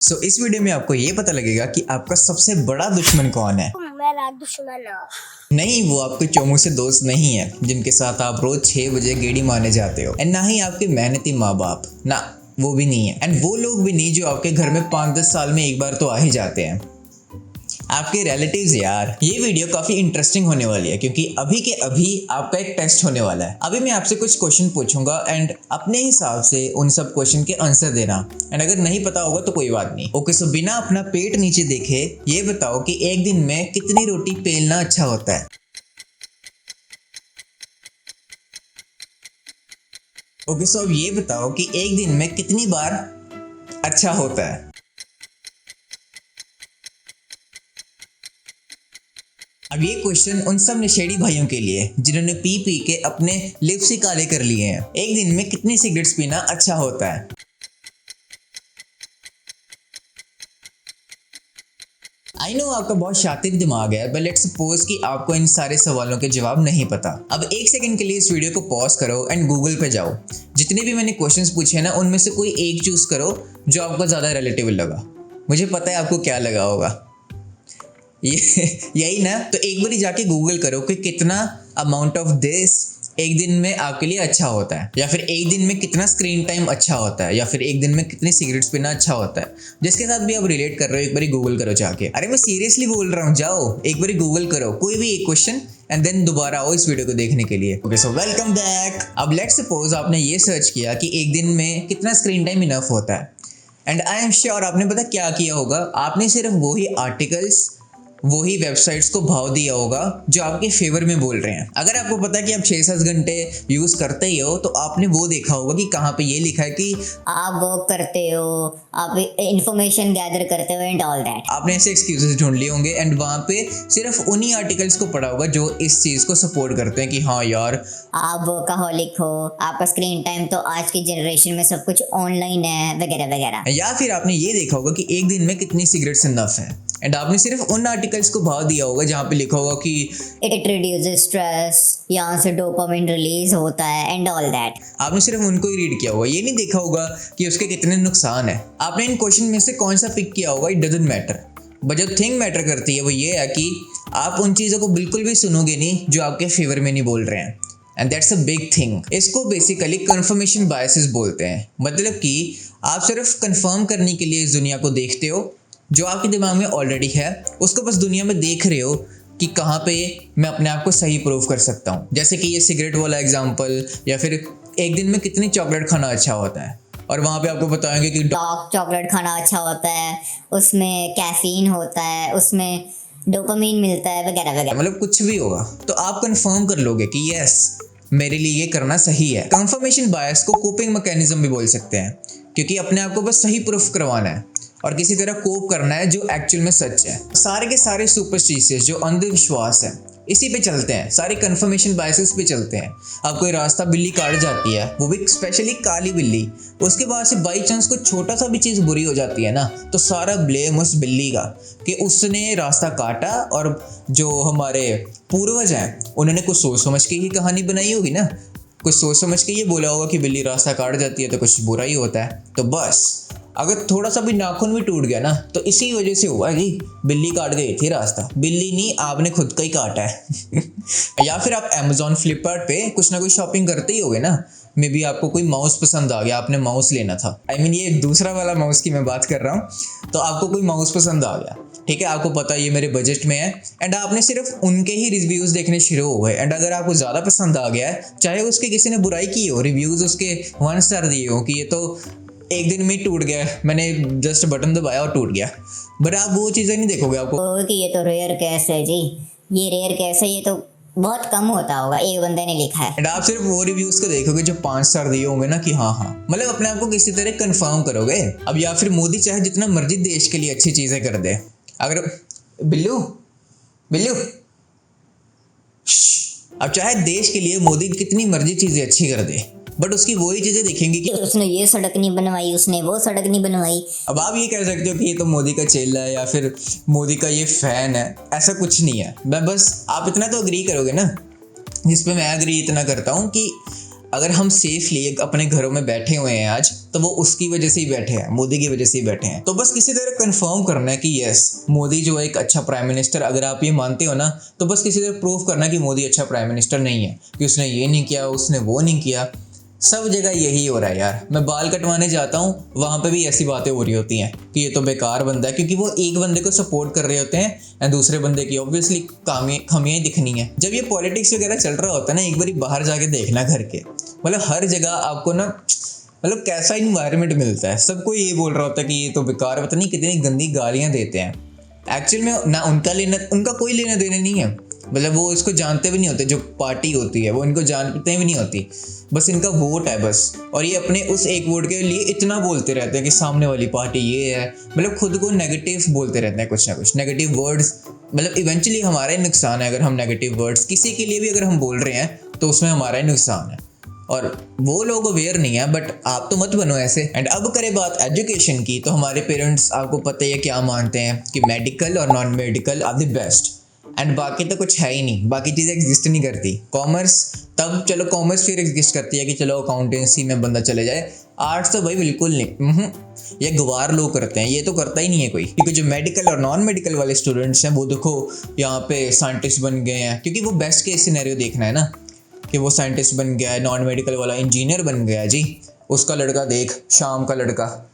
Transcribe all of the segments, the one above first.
इस वीडियो में आपको ये पता लगेगा कि आपका सबसे बड़ा दुश्मन कौन है। मेरा दुश्मन है। नहीं, वो आपके चोमू से दोस्त नहीं है जिनके साथ आप रोज 6 बजे गेड़ी मारने जाते हो। एंड ना ही आपके मेहनती माँ बाप, ना वो भी नहीं है। एंड वो लोग भी नहीं जो आपके घर में 5-10 साल में एक बार तो आ ही जाते हैं, आपके रिलेटिव्स। यार ये वीडियो काफी इंटरेस्टिंग होने वाली है क्योंकि अभी के अभी आपका एक टेस्ट होने वाला है। अभी मैं आपसे कुछ क्वेश्चन पूछूंगा एंड अपने हिसाब से उन सब क्वेश्चन के आंसर देना। एंड अगर नहीं पता होगा तो कोई बात नहीं। ओके, सो बिना अपना पेट नीचे देखे ये बताओ कि एक दिन में कितनी रोटी बेलना अच्छा होता है। ओके, सो अब ये बताओ कि एक दिन में कितनी बार अच्छा होता है। अब ये क्वेश्चन उन सब नशेड़ी भाइयों के लिए जिन्होंने पी पी के अपने लिप्स ही काले कर लिए हैं। एक दिन में कितनी सिगरेट्स पीना अच्छा होता है। आई नो आपका बहुत शातिर दिमाग है, बट लेट्स सपोज कि आपको इन सारे सवालों के जवाब नहीं पता। अब एक सेकंड के लिए इस वीडियो को पॉज करो एंड गूगल पे जाओ। जितने भी मैंने क्वेश्चंस पूछे हैं ना, उनमें से कोई एक चूज करो जो आपको ज्यादा रिलेटेबल लगा। मुझे पता है आपको क्या लगा होगा, ये यही ना। तो एक बार जाके गूगल करो कि कितना अमाउंट ऑफ दिस एक दिन में आपके लिए अच्छा होता है, या फिर एक दिन में कितना स्क्रीन टाइम अच्छा होता है, या फिर एक दिन में कितनी सिगरेट्स पीना अच्छा होता है। जिसके साथ भी आप रिलेट कर रहे हो एक बार गूगल करो जाके। अरे मैं सीरियसली बोल रहा हूँ, जाओ एक बार गूगल करो कोई भी एक क्वेश्चन एंड देन दोबारा आओ इस वीडियो को देखने के लिए। Okay, so welcome back. अब लेट्स सपोज आपने ये सर्च किया कि एक दिन में कितना स्क्रीन टाइम इनफ होता है। एंड आई एम श्योर आपने पता क्या किया होगा, आपने सिर्फ वही आर्टिकल्स, वही वेबसाइट्स को भाव दिया होगा जो आपके फेवर में बोल रहे हैं। अगर आपको पता है कि आप 6-7 घंटे यूज करते ही हो, तो आपने वो देखा होगा कि कहाँ पे ये लिखा है कि आप वर्क करते हो, आप इंफॉर्मेशन गैदर करते हो एंड ऑल दैट। आपने ऐसे एक्सक्यूजेस ढूंढ लिए होंगे एंड वहाँ पे सिर्फ उन्हीं आर्टिकल्स को पढ़ा होगा जो इस चीज़ को सपोर्ट करते हैं कि हाँ यार आप वर्कaholic हो, आपका स्क्रीन टाइम तो आज की जनरेशन में सब कुछ ऑनलाइन है वगैरह वगैरह। या फिर आपने ये देखा होगा कि एक दिन में कितनी सिगरेट्स इनफ है एंड आपने सिर्फ उन आर्टिकल्स को भाव दिया होगा जहाँ पे लिखा होगा कि इट रिड्यूसेस स्ट्रेस, यहाँ से डोपामिन रिलीज होता है एंड ऑल दैट। आपने सिर्फ उनको ही रीड किया होगा, ये नहीं देखा होगा कि उसके कितने नुकसान है। आपने इन क्वेश्चन में से कौन सा पिक किया होगा, इट डजंट मैटर। बट जो थिंग मैटर करती है वो ये है कि आप उन चीज़ों को बिल्कुल भी सुनोगे नहीं जो आपके फेवर में नहीं बोल रहे हैं। And that's a big thing. इसको बेसिकली कन्फर्मेशन बायसेस बोलते हैं। मतलब कि आप सिर्फ कंफर्म करने के लिए इस दुनिया को देखते हो, जो आपके दिमाग में ऑलरेडी है उसको बस दुनिया में देख रहे हो कि कहाँ पे मैं अपने आप को सही प्रूव कर सकता हूँ। जैसे कि ये सिगरेट वाला एग्जांपल, या फिर एक दिन में कितनी चॉकलेट खाना अच्छा होता है, और वहाँ पे आपको बताएंगे कि डार्क चॉकलेट खाना अच्छा होता है, उसमें कैफीन होता है, उसमें डोपामिन मिलता है वगैरह वगैरह। मतलब कुछ भी होगा तो आप कंफर्म कर लोगे कि यस मेरे लिए ये करना सही है। कंफर्मेशन बायस को कोपिंग मैकेनिज्म भी बोल सकते हैं, क्योंकि अपने आप को बस सही प्रूफ करवाना है और किसी तरह कोप करना है जो एक्चुअल में सच है। सारे के सारे सुपरस्टिशियस जो अंधविश्वास है इसी पे चलते हैं, सारे कंफर्मेशन बायसेस पे चलते हैं। अब कोई रास्ता बिल्ली काट जाती है, वो भी स्पेशली काली बिल्ली, उसके बाद से बाई चांस कोई छोटा सा भी चीज़ बुरी हो जाती है ना, तो सारा ब्लेम उस बिल्ली का कि उसने रास्ता काटा। और जो हमारे पूर्वज हैं उन्होंने कुछ सोच समझ के ही कहानी बनाई होगी ना, कुछ सोच समझ के ये बोला होगा कि बिल्ली रास्ता काट जाती है तो कुछ बुरा ही होता है। तो बस अगर थोड़ा सा भी नाखून भी टूट गया ना तो इसी वजह से हुआ कि बिल्ली काट गई थी रास्ता, बिल्ली नहीं आपने खुद का ही काटा है। या फिर आप अमेजोन फ्लिपकार्ट पे कुछ ना कुछ शॉपिंग करते ही होगे ना, मे बी आपको कोई माउस पसंद आ गया, आपने माउस लेना था। आई मीन ये दूसरा वाला माउस की मैं बात कर रहा हूँ। तो आपको कोई माउस पसंद आ गया, ठीक है, आपको पता है ये मेरे बजट में है, एंड आपने सिर्फ उनके ही रिव्यूज़ देखने शुरू हो गए। एंड अगर आपको ज़्यादा पसंद आ गया है, चाहे उसके किसी ने बुराई की हो, रिव्यूज़ उसके 1 स्टार दिए हो कि ये तो एक दिन में टूट गया, मैंने जस्ट बटन दबाया और टूट गया, बट आप वो चीज़ें नहीं देखोगे। आपको कि ये तो रेयर केस है जी, ये रेयर केस है, ये तो बहुत कम होता होगा, एक बंदे ने लिखा है। एंड आप सिर्फ वो रिव्यूज़ को देखोगे जो 5 स्टार दिए होंगे ना कि हाँ हाँ, मतलब अपने आप को किसी तरह कंफर्म करोगे। अब या फिर मोदी चाहे जितना मर्जी देश के लिए अच्छी चीज़ें कर दे, अगर बिल्लू बिल्लू अब चाहे देश के लिए मोदी कितनी मर्जी चीज़ें अच्छी कर दे, बट उसकी वही चीज़ें देखेंगे कि उसने ये सड़क नहीं बनवाई, उसने वो सड़क नहीं बनवाई। अब आप ये कह सकते हो कि ये तो मोदी का चेला है या फिर मोदी का ये फैन है, ऐसा कुछ नहीं है। मैं बस आप इतना तो अग्री करोगे ना, जिस पे मैं अग्री इतना करता हूँ कि अगर हम सेफली अपने घरों में बैठे हुए हैं आज, तो वो उसकी वजह से ही बैठे हैं, मोदी की वजह से ही बैठे हैं। तो बस किसी तरह कंफर्म करना है कि यस, मोदी जो है एक अच्छा प्राइम मिनिस्टर, अगर आप ये मानते हो ना, तो बस किसी तरह प्रूव करना कि मोदी अच्छा प्राइम मिनिस्टर नहीं है, कि उसने ये नहीं किया, उसने वो नहीं किया। सब जगह यही हो रहा है यार। मैं बाल कटवाने जाता हूँ, वहाँ पे भी ऐसी बातें हो रही होती हैं कि ये तो बेकार बंदा है, क्योंकि वो एक बंदे को सपोर्ट कर रहे होते हैं एंड दूसरे बंदे की ऑब्वियसली खामियां दिखनी है। जब ये पॉलिटिक्स वगैरह चल रहा होता है ना, एक बार बाहर जाके देखना घर के, मतलब हर जगह आपको ना, मतलब कैसा इन्वायरमेंट मिलता है। सबको ये बोल रहा होता है कि ये तो बेकार, पता नहीं कितनी गंदी गालियाँ देते हैं। एक्चुअल में ना उनका कोई लेना देना नहीं है, मतलब वो इसको जानते भी नहीं होते, जो पार्टी होती है वो इनको जानते भी नहीं होती, बस इनका वोट है बस। और ये अपने उस एक वोट के लिए इतना बोलते रहते हैं कि सामने वाली पार्टी ये है, मतलब खुद को नेगेटिव बोलते रहते हैं, कुछ ना कुछ नेगेटिव वर्ड्स। मतलब इवेंचुअली हमारा ही नुकसान है अगर हम नेगेटिव वर्ड्स किसी के लिए भी अगर हम बोल रहे हैं, तो उसमें हमारा ही नुकसान है। और वो लोग अवेयर नहीं है, बट आप तो मत बनो ऐसे। एंड अब करें बात एजुकेशन की, तो हमारे पेरेंट्स आपको पता ही है क्या मानते हैं कि मेडिकल और non medical are the best, and बाकी तो कुछ है ही नहीं, बाकी चीज़ें एग्जिस्ट नहीं करती। कॉमर्स तब चलो, कॉमर्स फिर एग्जिस्ट करती है कि चलो अकाउंटेंसी में बंदा चले जाए। आर्ट्स तो भाई बिल्कुल नहीं, ये गवार लोग करते हैं, ये तो करता ही नहीं है कोई। क्योंकि जो मेडिकल और नॉन मेडिकल वाले स्टूडेंट्स हैं, वो देखो यहाँ पे साइंटिस्ट बन गए हैं, क्योंकि वो बेस्ट केस सिनेरियो देखना है ना, कि वो साइंटिस्ट बन गया है, नॉन मेडिकल वाला इंजीनियर बन गया जी, उसका लड़का देख, शाम का लड़का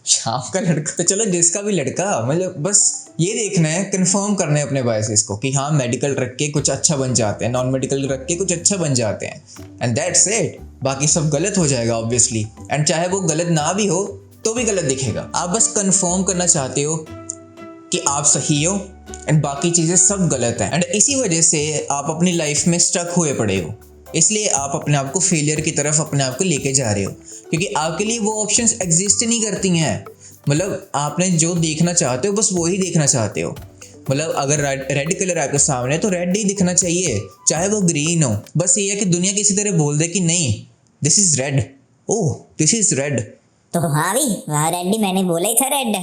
तो चलो जिसका भी लड़का, मतलब बस ये देखना है, कंफर्म करना है अपने बायसेस को कि हाँ मेडिकल रख के कुछ अच्छा बन जाते हैं, नॉन मेडिकल रख के कुछ अच्छा बन जाते हैं, एंड दैट्स इट। बाकी सब गलत हो जाएगा ऑब्वियसली, एंड चाहे वो गलत ना भी हो तो भी गलत दिखेगा। आप बस कंफर्म करना चाहते हो कि आप सही हो एंड बाकी चीज़ें सब गलत हैं, एंड इसी वजह से आप अपनी लाइफ में स्टक हुए पड़े हो। इसलिए आप अपने आप को फेलियर की तरफ अपने आप को लेके जा रहे हो, क्योंकि आपके लिए वो ऑप्शंस एग्जिस्ट नहीं करती हैं। मतलब आपने जो देखना चाहते हो बस वो ही देखना चाहते हो। मतलब अगर रेड कलर आपके सामने है तो रेड ही दिखना चाहिए, चाहे वो ग्रीन हो। बस ये है कि दुनिया किसी तरह बोल दे कि नहीं, this is red, oh this is red, तो हाँ भी वहाँ रेड, मैंने बोला ही था रेड।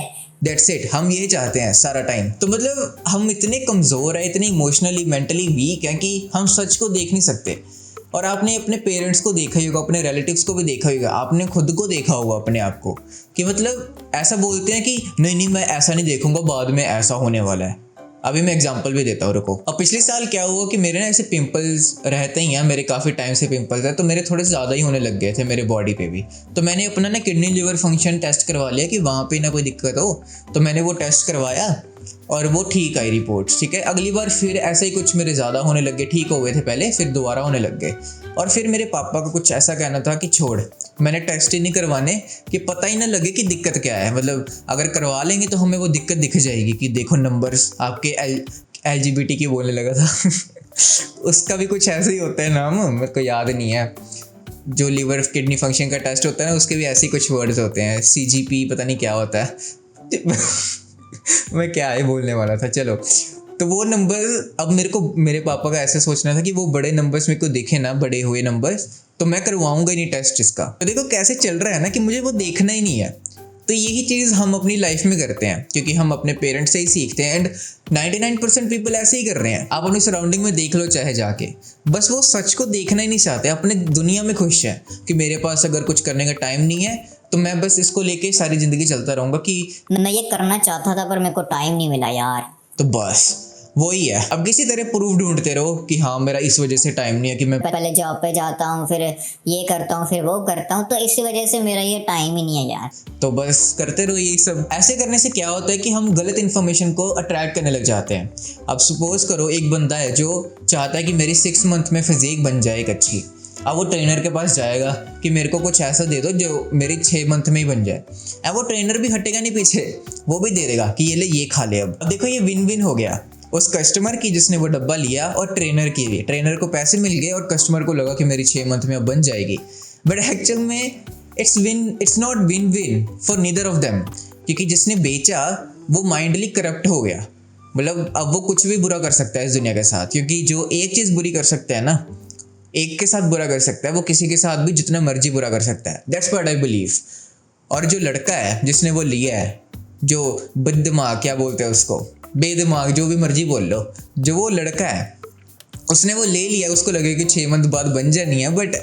That's it. हम ये चाहते हैं सारा टाइम। तो मतलब हम इतने कमज़ोर हैं, इतने इमोशनली मेंटली वीक हैं कि हम सच को देख नहीं सकते। और आपने अपने पेरेंट्स को देखा ही होगा, अपने रिलेटिव्स को भी देखा ही होगा, आपने खुद को देखा होगा अपने आप को, कि मतलब ऐसा बोलते हैं कि नहीं मैं ऐसा नहीं देखूंगा, बाद में ऐसा होने वाला है। अभी मैं एग्जांपल भी देता हूँ, रुको। अब पिछले साल क्या हुआ कि मेरे ना ऐसे पिंपल्स रहते ही हैं, मेरे काफ़ी टाइम से पिंपल्स है, तो मेरे थोड़े ज़्यादा ही होने लग गए थे मेरे बॉडी पे भी। तो मैंने अपना ना किडनी लिवर फंक्शन टेस्ट करवा लिया कि वहाँ पे ना कोई दिक्कत हो, तो मैंने वो टेस्ट करवाया और वो ठीक आई रिपोर्ट, ठीक है। अगली बार फिर ऐसे ही कुछ मेरे ज़्यादा होने लग गए, ठीक हो गए थे पहले, फिर दोबारा होने लग गए। और फिर मेरे पापा का कुछ ऐसा कहना था कि छोड़, मैंने टेस्ट ही नहीं करवाने, कि पता ही ना लगे कि दिक्कत क्या है। मतलब अगर करवा लेंगे तो हमें वो दिक्कत दिख जाएगी कि देखो नंबर्स आपके LGBT की बोलने लगा था उसका भी कुछ ऐसे ही होता है नाम, मेरे को याद नहीं है। जो लिवर किडनी फंक्शन का टेस्ट होता है ना, उसके भी ऐसे ही कुछ वर्ड्स होते हैं, CGP पता नहीं क्या होता है मैं क्या ही बोलने वाला था, चलो। तो वो नंबर, अब मेरे पापा का ऐसे सोचना था कि वो बड़े नंबर्स मेरे को दिखे ना, बड़े हुए नंबर्स, तो मैं करवाऊंगा ही नहीं टेस्ट इसका। तो देखो कैसे चल रहा है ना कि मुझे वो देखना ही नहीं है। तो यही चीज़ हम अपनी लाइफ में करते हैं, क्योंकि हम अपने पेरेंट्स से ही सीखते हैं, एंड 99% पीपल ऐसे ही कर रहे हैं। आप अपनी सराउंडिंग में देख लो चाहे जाके, बस वो सच को देखना ही नहीं चाहते, अपने दुनिया में खुश हैं कि मेरे पास अगर कुछ करने का टाइम नहीं है, तो मैं बस इसको लेके सारी ज़िंदगी चलता रहूँगा कि मैं ये करना चाहता था पर मेरे को टाइम नहीं मिला यार। तो बस वही है। अब किसी तरह प्रूफ ढूंढते रहो कि हाँ मेरा इस वजह से टाइम नहीं है, कि मैं पहले जॉब पे जाता हूँ, फिर ये करता हूँ, फिर वो करता हूँ, तो इसी वजह से मेरा ये टाइम ही नहीं है यार। तो बस करते रहो यही सब। ऐसे करने से क्या होता है कि हम गलत इन्फॉर्मेशन को अट्रैक्ट करने लग जाते हैं। अब सपोज करो एक बंदा है जो चाहता है कि मेरी 6 मंथ में फिजिक बन जाए एक अच्छी। अब वो ट्रेनर के पास जाएगा कि मेरे को कुछ ऐसा दे दो जो मेरी 6 मंथ में ही बन जाए। अब वो ट्रेनर भी हटेगा नहीं पीछे, वो भी दे देगा कि ये ले, ये खा ले। अब देखो ये विन विन हो गया, उस कस्टमर की जिसने वो डब्बा लिया और ट्रेनर की भी। ट्रेनर को पैसे मिल गए और कस्टमर को लगा कि मेरी 6 मंथ में अब बन जाएगी। बट एक्चुअल में it's not win win for neither of them, क्योंकि जिसने बेचा वो माइंडली करप्ट हो गया। मतलब अब वो कुछ भी बुरा कर सकता है इस दुनिया के साथ, क्योंकि जो एक चीज़ बुरी कर सकता है ना, एक के साथ बुरा कर सकता है, वो किसी के साथ भी जितना मर्जी बुरा कर सकता है। That's what I believe. और जो लड़का है जिसने वो लिया है, जो बददिमाग क्या बोलते हैं उसको, बेदिमाग, जो भी मर्जी बोल लो, जो वो लड़का है उसने वो ले लिया, उसको लगे कि 6 मंथ बाद बन जानी है, बट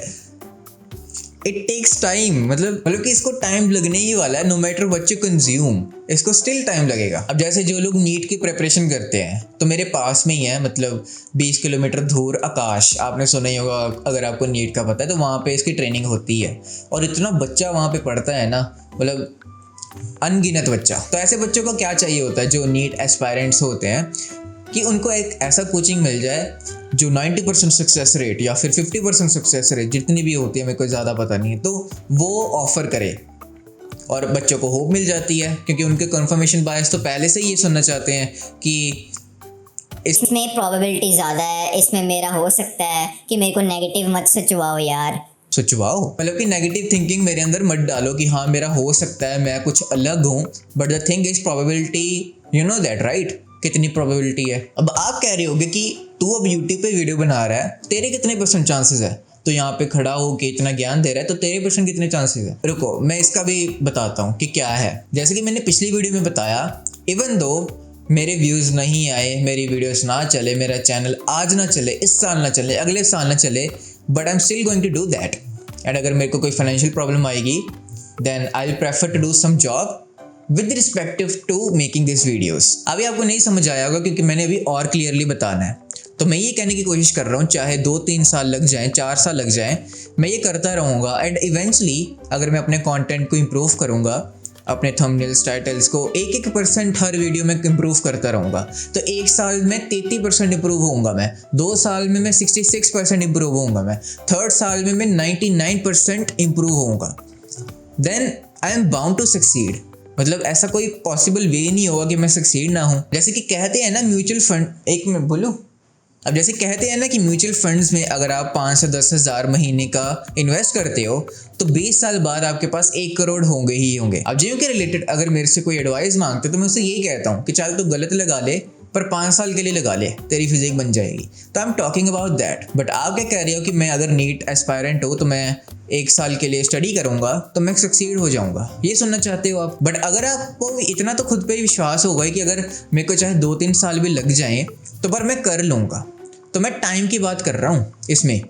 इट टेक्स टाइम, मतलब कि इसको टाइम लगने ही वाला है, no matter what you consume, इसको स्टिल टाइम लगेगा। अब जैसे जो लोग नीट की प्रिपरेशन करते हैं, तो मेरे पास में ही है, मतलब 20 किलोमीटर दूर आकाश, आपने सुना ही होगा अगर आपको नीट का पता है, तो वहाँ पे इसकी ट्रेनिंग होती है और इतना बच्चा वहाँ पे पढ़ता है ना, मतलब अनगिनत बच्चा। तो ऐसे बच्चों को क्या चाहिए होता है जो नीट एस्पायरेंट्स होते हैं, कि उनको एक ऐसा कोचिंग मिल जाए जो 90% सक्सेस रेट या फिर 50% सक्सेस रेट, जितनी भी होती है मेरे को ज़्यादा पता नहीं है, तो वो ऑफ़र करे और बच्चों को होप मिल जाती है, क्योंकि उनके कंफर्मेशन बायस तो पहले से ही ये सुनना चाहते हैं कि इसमें प्रोबेबिलिटी ज़्यादा है, इसमें मेरा हो सकता है, कि मेरे को नेगेटिव मत सोचवाओ यार। सोचवाओ, मतलब कि नेगेटिव थिंकिंग मेरे अंदर मत डालो कि हाँ मेरा हो सकता है, मैं कुछ अलग हूँ, but the thing is probability, you know that right, कितनी प्रोबेबिलिटी है। अब आप कह रहे होगे कि तू अब यूट्यूब पे वीडियो बना रहा है, तेरे कितने % चांसेस है, तो यहाँ पे खड़ा हो के इतना ज्ञान दे रहा है, तो तेरे % कितने चांसेस है। रुको मैं इसका भी बताता हूँ कि क्या है। जैसे कि मैंने पिछली वीडियो में बताया, इवन दो मेरे व्यूज़ नहीं आए, मेरी वीडियोस ना चले, मेरा चैनल आज ना चले, इस साल ना चले, अगले साल ना चले, but I am still going to do that. And अगर मेरे को कोई फाइनेंशियल प्रॉब्लम आएगी, then I will prefer to do some job with respective to making this videos. अभी आपको नहीं समझ आया होगा क्योंकि मैंने अभी और क्लियरली बताना है, तो मैं ये कहने की कोशिश कर रहा हूँ, चाहे 2-3 साल लग जाएं, 4 साल लग जाएं, मैं ये करता रहूँगा। एंड इवेंचुअली अगर मैं अपने कंटेंट को इम्प्रूव करूँगा, अपने थंबनेल्स टाइटल्स को 1-1% हर वीडियो में इम्प्रूव करता रहूँगा, तो 1 साल में 33% इम्प्रूव होऊंगा मैं, 2 साल में मैं 66% इम्प्रूव होऊंगा मैं, 3rd साल में मैं 99% इम्प्रूव होऊंगा, then I am bound to succeed. मतलब ऐसा कोई पॉसिबल वे नहीं होगा कि मैं सक्सीड ना हूँ। जैसे कि कहते हैं ना म्यूचुअल फंड, एक मिनट बोलूँ, अब जैसे कहते हैं ना कि म्यूचुअल फंड्स में अगर आप 5 से 10 हज़ार महीने का इन्वेस्ट करते हो, तो 20 साल बाद आपके पास 1 करोड़ होंगे ही होंगे। अब जियो के रिलेटेड अगर मेरे से कोई एडवाइस मांगते तो मैं उससे यही कहता हूँ कि चल तो गलत लगा ले, पर 5 साल के लिए लगा ले, तेरी फिजिक बन जाएगी। तो I am talking about that. But आप क्या कह रहे हो कि मैं अगर नीट एस्पायरेंट हो तो मैं 1 साल के लिए स्टडी करूंगा तो मैं सक्सीड हो जाऊंगा, ये सुनना चाहते हो आप। बट अगर आपको इतना तो खुद पे ही विश्वास होगा कि अगर मेरे को चाहे 2-3 साल भी लग जाएं तो पर मैं कर लूँगा, तो मैं टाइम की बात कर रहा हूँ इसमें,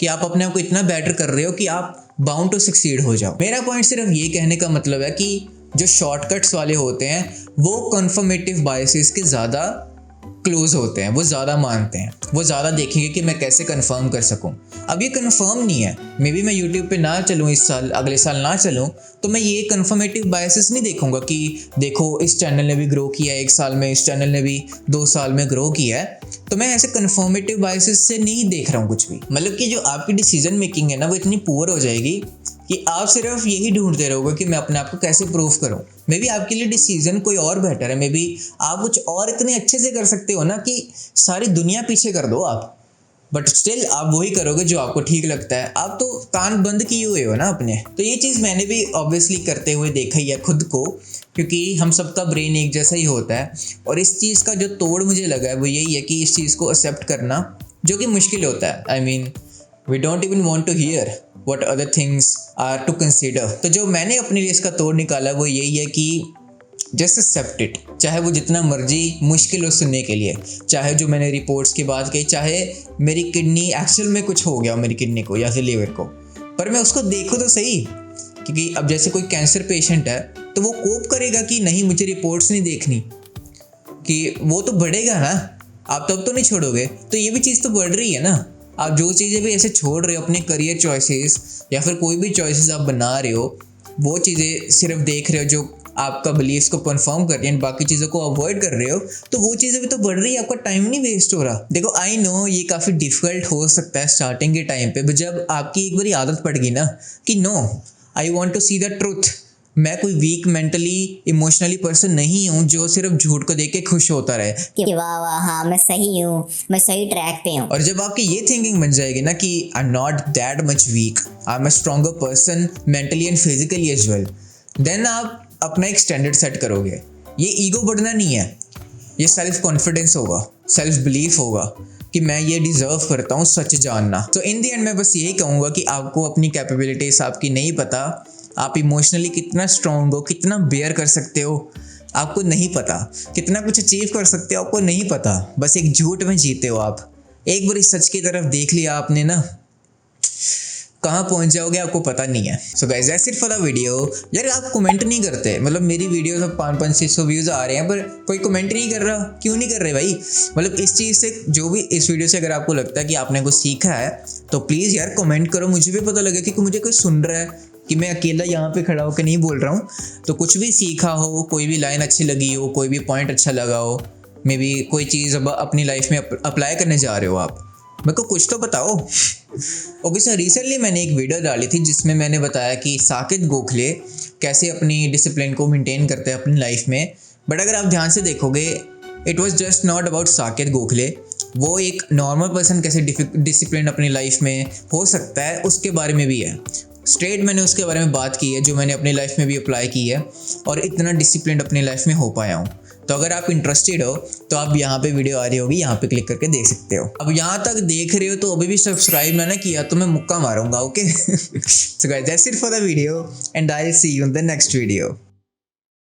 कि आप अपने आप को इतना बेटर कर रहे हो कि आप बाउंड टू सक्सीड हो जाओ। मेरा पॉइंट सिर्फ ये कहने का मतलब है कि जो शॉर्टकट्स वाले होते हैं वो कन्फर्मेटिव बायसेस के ज़्यादा क्लोज होते हैं, वो ज़्यादा मानते हैं, वो ज़्यादा देखेंगे कि मैं कैसे कंफर्म कर सकूं। अब ये कंफर्म नहीं है, मे बी मैं यूट्यूब पे ना चलूँ इस साल, अगले साल ना चलूँ, तो मैं ये कंफर्मेटिव बायसेस नहीं देखूंगा कि देखो इस चैनल ने भी ग्रो किया है 1 साल में, इस चैनल ने भी 2 साल में ग्रो किया है, तो मैं ऐसे कंफर्मेटिव बायसेस से नहीं देख रहा हूँ कुछ भी। मतलब कि जो आपकी डिसीजन मेकिंग है ना, वो इतनी पुअर हो जाएगी कि आप सिर्फ यही ढूंढते रहोगे कि मैं अपने आप को कैसे प्रूव करूं। मे बी आपके लिए डिसीजन कोई और बेटर है, मे बी आप कुछ और इतने अच्छे से कर सकते हो ना कि सारी दुनिया पीछे कर दो आप, बट स्टिल आप वही करोगे जो आपको ठीक लगता है। आप तो कान बंद किए हुए हो ना अपने। तो ये चीज़ मैंने भी ऑब्वियसली करते हुए देखा ही है खुद को, क्योंकि हम सबका ब्रेन एक जैसा ही होता है। और इस चीज़ का जो तोड़ मुझे लगा है वो यही है कि इस चीज़ को एक्सेप्ट करना, जो कि मुश्किल होता है। I mean we don't even want to hear what other things are to consider। तो जो मैंने अपने लिए इसका तोड़ निकाला वो यही है कि just accept it, चाहे वो जितना मर्जी मुश्किल हो सुनने के लिए, चाहे जो मैंने रिपोर्ट्स की बात कही, चाहे मेरी किडनी एक्चुअल में कुछ हो गया मेरी किडनी को या फिर लीवर को, पर मैं उसको देखूँ तो सही। क्योंकि अब जैसे कोई कैंसर पेशेंट है तो वो कोप करेगा कि नहीं मुझे रिपोर्ट्स नहीं देखनी, कि वो तो बढ़ेगा ना, आप तब तो नहीं छोड़ोगे। तो ये भी चीज़ तो बढ़ रही है ना, आप जो चीज़ें भी ऐसे छोड़ रहे हो, अपने करियर चॉइसेस या फिर कोई भी चॉइसेस आप बना रहे हो, वो चीज़ें सिर्फ देख रहे हो जो आपका बिलीव्स को कंफर्म कर रही है, बाकी चीज़ों को अवॉइड कर रहे हो, तो वो चीज़ें भी तो बढ़ रही है, आपका टाइम नहीं वेस्ट हो रहा। देखो आई नो ये काफ़ी डिफिकल्ट हो सकता है स्टार्टिंग के टाइम पे, जब आपकी एक बारी आदत पड़ गई ना कि no I want to see the truth, मैं कोई वीक मेंटली इमोशनली पर्सन नहीं हूँ जो सिर्फ झूठ को देख के खुश होता रहे कि वाह वाह हाँ मैं सही हूँ, मैं सही ट्रैक पे हूँ। और जब आपकी ये थिंकिंग बन जाएगी ना कि I am not that much weak, I am a stronger person mentally and physically as well, then आप अपना एक स्टैंडर्ड सेट करोगे। ये ईगो बढ़ना नहीं है, ये सेल्फ कॉन्फिडेंस होगा, सेल्फ बिलीफ होगा कि मैं ये डिज़र्व करता हूँ सच जानना। तो इन दी एंड मैं बस यही कहूँगा कि आपको अपनी कैपेबिलिटीज आपकी नहीं पता, आप इमोशनली कितना स्ट्रॉन्ग हो, कितना बेयर कर सकते हो आपको नहीं पता, कितना कुछ अचीव कर सकते हो आपको नहीं पता, बस एक झूठ में जीते हो आप। एक बार इस सच की तरफ देख लिया आपने ना, कहाँ पहुंच जाओगे आपको पता नहीं है। So guys that's it for the video. यार आप कमेंट नहीं करते, मतलब मेरी वीडियो सब 500-600 व्यूज़ आ रहे हैं पर कोई कमेंट नहीं कर रहा, क्यों नहीं कर रहे भाई? मतलब इस चीज़ से जो भी इस वीडियो से अगर आपको लगता है कि आपने कुछ सीखा है तो प्लीज़ यार कमेंट करो, मुझे भी पता लगे कि मुझे कोई सुन रहा है, कि मैं अकेला यहाँ पे खड़ा होकर नहीं बोल रहा हूँ। तो कुछ भी सीखा हो, कोई भी लाइन अच्छी लगी हो, कोई भी पॉइंट अच्छा लगा हो, मे बी कोई चीज़ अब अपनी लाइफ में अप्लाई करने जा रहे हो आप, मेरे को कुछ तो बताओ। ओके सर, रिसेंटली मैंने एक वीडियो डाली थी जिसमें मैंने बताया कि साकेत गोखले कैसे अपनी डिसिप्लिन को मेंटेन करते हैं अपनी लाइफ में। बट अगर आप ध्यान से देखोगे, it was just not about Saket Gokhale. वो एक नॉर्मल पर्सन कैसे डिसिप्लिन अपनी लाइफ में हो सकता है उसके बारे में भी है। स्ट्रेट मैंने उसके बारे में बात की है जो मैंने अपनी लाइफ में भी अप्लाई की है और इतना डिसिप्लिन अपनी लाइफ में हो पाया हूँ। तो अगर आप इंटरेस्टेड हो तो आप यहाँ पे वीडियो आ रही होगी, यहाँ पे क्लिक करके देख सकते हो। अब यहाँ तक देख रहे हो तो अभी भी सब्सक्राइब ना किया तो मैं मुक्का मारूंगा। Okay so guys that's it for the video and I will see you in the next video.